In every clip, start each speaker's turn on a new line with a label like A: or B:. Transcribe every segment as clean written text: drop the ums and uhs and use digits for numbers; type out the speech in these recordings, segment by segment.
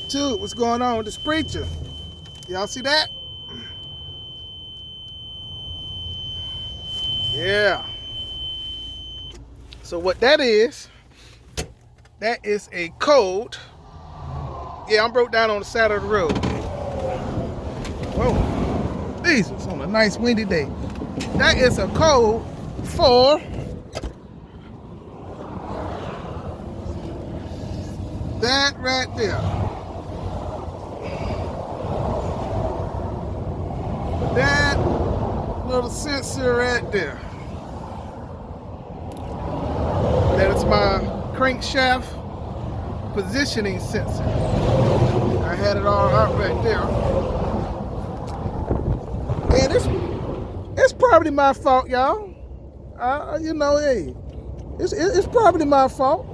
A: YouTube, what's going on with this preacher? Y'all see that? Yeah. So what that is a code. Yeah, I'm broke down on the side of the road. Whoa. Jesus, on a nice windy day. That is a code for that right there. That little sensor right there. That is my crankshaft positioning sensor. I had it all out right there. And it's probably my fault, y'all. Hey, it's probably my fault.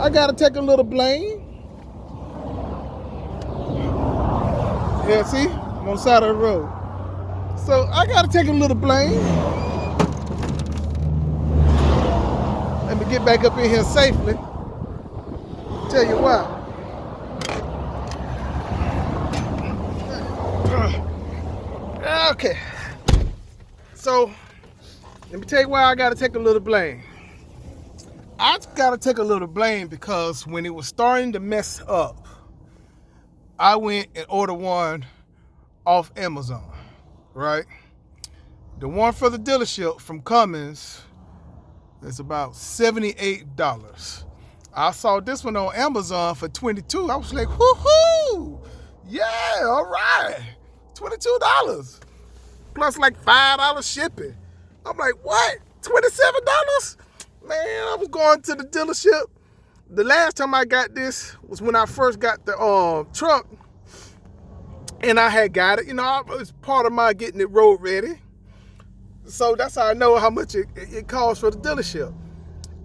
A: I gotta take a little blame. Yeah, see? I'm on the side of the road. So I gotta take a little blame. Let me get back up in here safely. Tell you why. Okay. So let me tell you why I gotta take a little blame. I gotta take a little blame because when it was starting to mess up, I went and ordered one off Amazon, right? The one for the dealership from Cummins is about $78. I saw this one on Amazon for $22. I was like, woohoo! Yeah, all right. $22. Plus like $5 shipping. I'm like, what? $27? Man, I was going to the dealership. The last time I got this was when I first got the truck. And I had got it. You know, it was part of my getting it road ready. So that's how I know how much it costs for the dealership.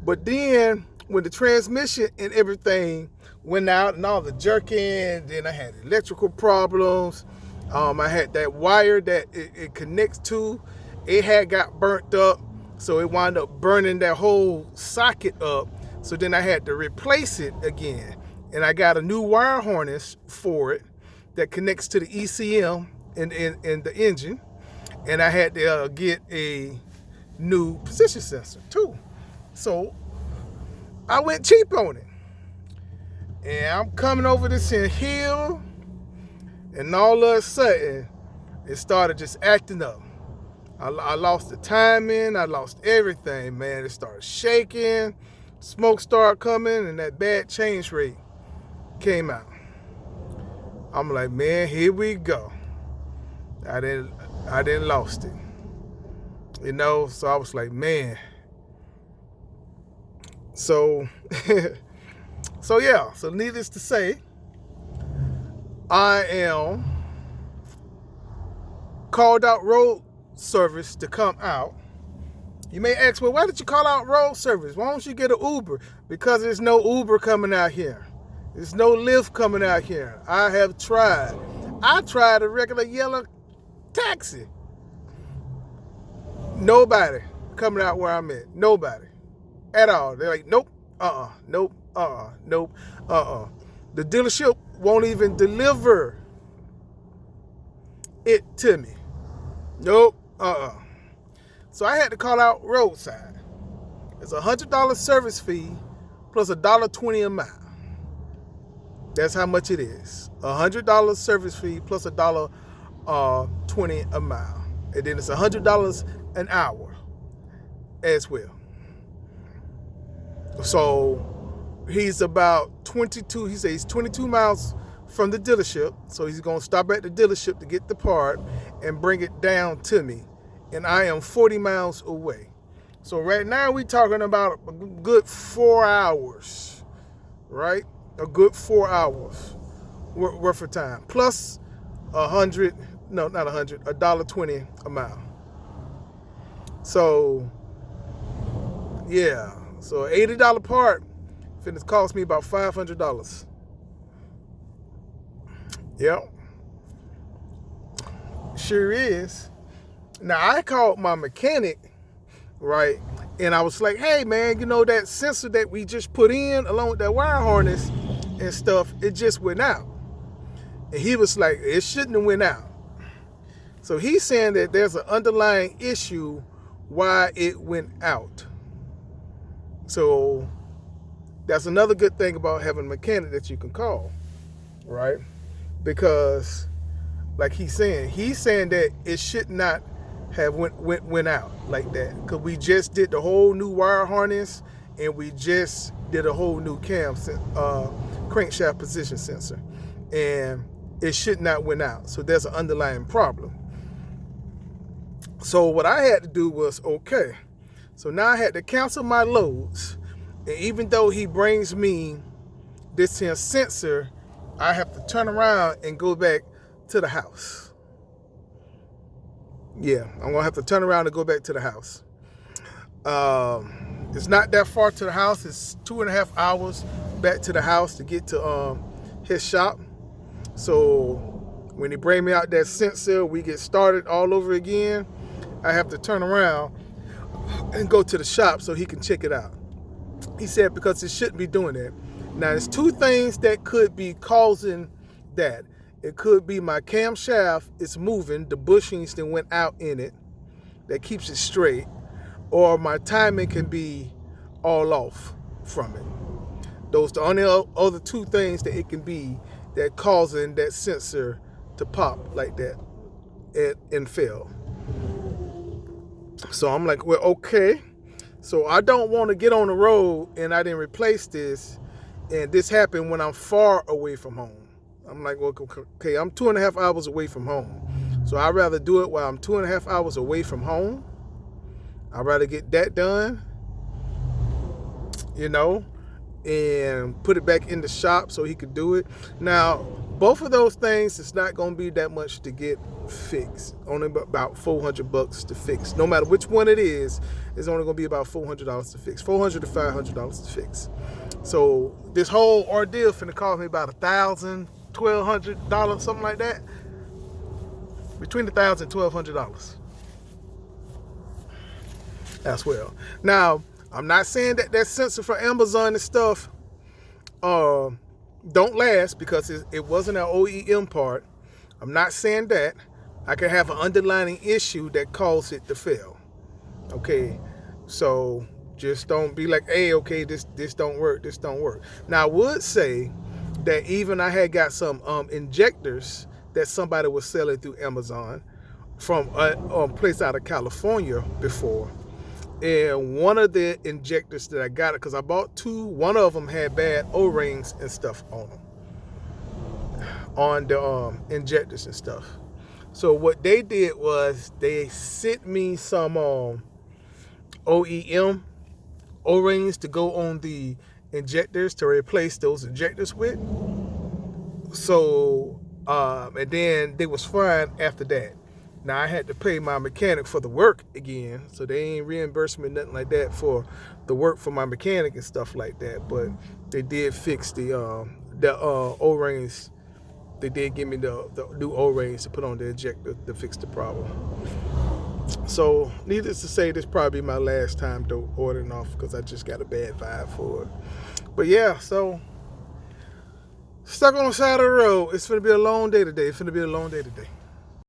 A: But then when the transmission and everything went out and all the jerking, then I had electrical problems. I had that wire that it connects to. It had got burnt up. So it wound up burning that whole socket up. So then I had to replace it again. And I got a new wire harness for it that connects to the ECM and the engine. And I had to get a new position sensor too. So I went cheap on it. And I'm coming over this hill, and all of a sudden, it started just acting up. I lost the timing, I lost everything, man. It started shaking, smoke started coming, and that bad change rate came out. I'm like, man, here we go. I didn't lost it. You know, so I was like, man. So so needless to say, I am called out road service to come out. You may ask, well, why did you call out road service? Why don't you get an Uber? Because there's no Uber coming out here. There's no Lyft coming out here. I have tried. I tried a regular yellow taxi. Nobody coming out where I'm at. Nobody. At all. They're like, nope, nope, nope, The dealership won't even deliver it to me. Nope, So I had to call out roadside. It's $100 service fee plus $1.20 a mile. That's how much it is. $100 service fee plus $1.20 a mile. And then it's $100 an hour as well. So he's about 22, he says he's 22 miles from the dealership. So he's going to stop at the dealership to get the part and bring it down to me. And I am 40 miles away. So right now we're talking about a good 4 hours, right? A good 4 hours worth of time. Plus $1.20 a mile. So, yeah. So $80 part, finna cost me about $500. Yep. Sure is. Now I called my mechanic, right? And I was like, hey man, you know that sensor that we just put in along with that wire harness and stuff, it just went out. And he was like, it shouldn't have went out. So he's saying that there's an underlying issue why it went out. So that's another good thing about having a mechanic that you can call, right? Because like he's saying that it should not have went out like that, because we just did the whole new wire harness and we just did a whole new crankshaft position sensor, and it should not went out. So there's an underlying problem. So what I had to do was, okay, so now I had to cancel my loads, and even though he brings me this here sensor, I have to turn around and go back to the house. Yeah, I'm gonna have to turn around and go back to the house. It's not that far to the house. It's 2.5 hours back to the house to get to his shop. So when he bring me out that sensor, we get started all over again. I have to turn around and go to the shop so he can check it out. He said because it shouldn't be doing that. Now there's two things that could be causing that. It could be my camshaft is moving, the bushings that went out in it that keeps it straight, or my timing can be all off from it. Those are the only other two things that it can be that causing that sensor to pop like that and fail. So I'm like, well, okay. So I don't want to get on the road and I didn't replace this, and this happened when I'm far away from home. I'm like, well, okay, I'm 2.5 hours away from home. So I'd rather do it while I'm 2.5 hours away from home. I'd rather get that done, you know, and put it back in the shop so he could do it. Now, both of those things, it's not going to be that much to get fixed. Only about $400 to fix. No matter which one it is, it's only going to be about $400 to fix. $400 to $500 to fix. So this whole ordeal finna cost me about $1,000, $1,200, something like that. Between $1,000 and $1,200 as well. Now, I'm not saying that that sensor for Amazon and stuff don't last, because it wasn't an OEM part. I'm not saying that. I can have an underlying issue that caused it to fail. Okay, so just don't be like, hey, okay, this don't work, this don't work. Now, I would say that even I had got some injectors that somebody was selling through Amazon from a place out of California before. And one of the injectors that I got, because I bought two, one of them had bad O-rings and stuff on them, on the injectors and stuff. So what they did was they sent me some OEM O-rings to go on the injectors to replace those injectors with. So, and then they was fine after that. Now I had to pay my mechanic for the work again, so they ain't reimbursed me nothing like that for the work for my mechanic and stuff like that. But they did fix the O-rings. They did give me the new O-rings to put on the injector to fix the problem. So needless to say, this probably be my last time ordering off, because I just got a bad vibe for it. But yeah, so stuck on the side of the road. It's finna be a long day today.